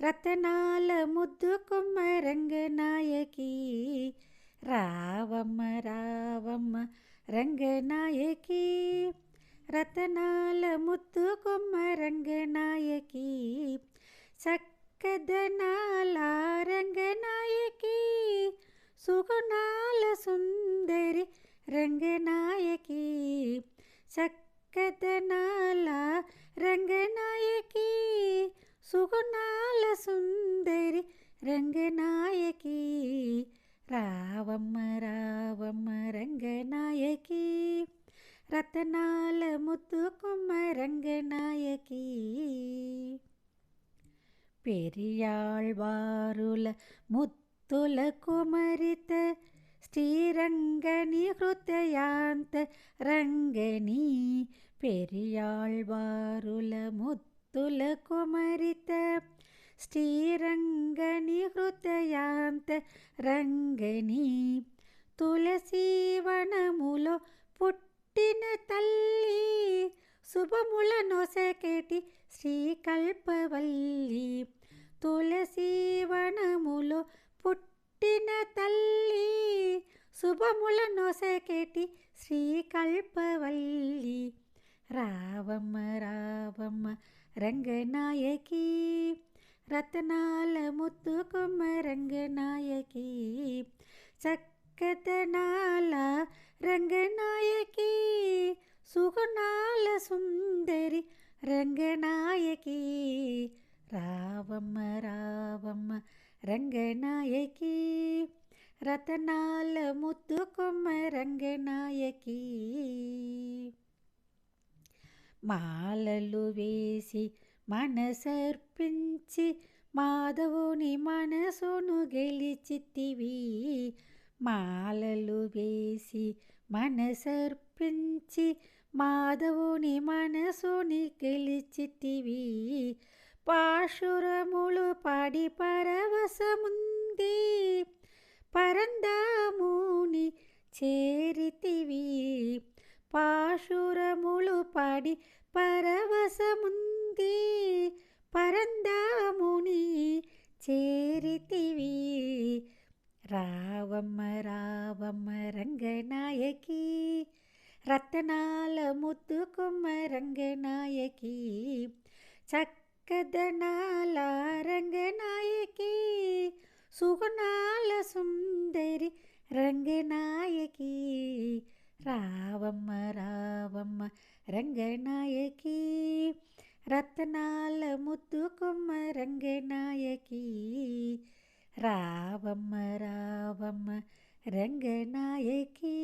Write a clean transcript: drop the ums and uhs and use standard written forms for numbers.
రతనాల ముద్దు కొమ్మ రంగనాయకి రావమ్మ రావమ్మ రంగనాయకి రతనాల ముద్దు కొమ్మ రంగనాయకి చక్కదనాల రంగనాయకి సుగుణాల సుందరి రంగనాయకి చక్కదనాల రంగనాయకి సుగుణాల సుందరి రంగనాయకి రావమ్మ రావమ్మ రంగనాయకి రతనాల ముద్దు కొమ్మ రంగనాయకి పెరియాళ్వారుల ముత్తుల కుమరిత శ్రీరంగని హృదయాంత రంగని పెరియాళ్వారుల ముత్తుల కుమరిత శ్రీరంగని హృదయాంత రంగని తులసీవనములో పుట్టిన తల్లి శుభముల నొసకెటి శ్రీకల్పవల్లి తులసీవనములో పుట్టిన తల్లి శుభముల నొసకెటి శ్రీకల్పవల్లి రావమ్మ రావమ్మ రంగనాయకి రతనాల ముద్దు కొమ్మ రంగనాయకి చక్కదనాల రంగనాయకి సుగుణాల సుందరి రంగనాయకి రావమ్మ రావమ్మ రంగనాయకి రతనాల ముద్దు కొమ్మ రంగనాయకి మాలలు వేసి మనసర్పించి మాధవుని మనసును గెలిచితివి మాలలు వేసి మనసర్పించి మాధవుని మనసుని గెలిచితివి పాశురములు పాడి పరవశముంది పరందాముని చేరితివి పాశురములు పాడి పరవశముంది పరందాముని చేరితివి రావమ్మ రావమ్మ రంగనాయకి రతనాల ముద్దు కొమ్మ రంగనాయకి చక్కదనాల రంగనాయకి సుగుణాల సుందరి రంగనాయకి రావమ్మ రావమ్మ రంగనాయకి రతనాల ముద్దు కొమ్మ రంగనాయకి రావమ్మ రావమ్మ రంగనాయకి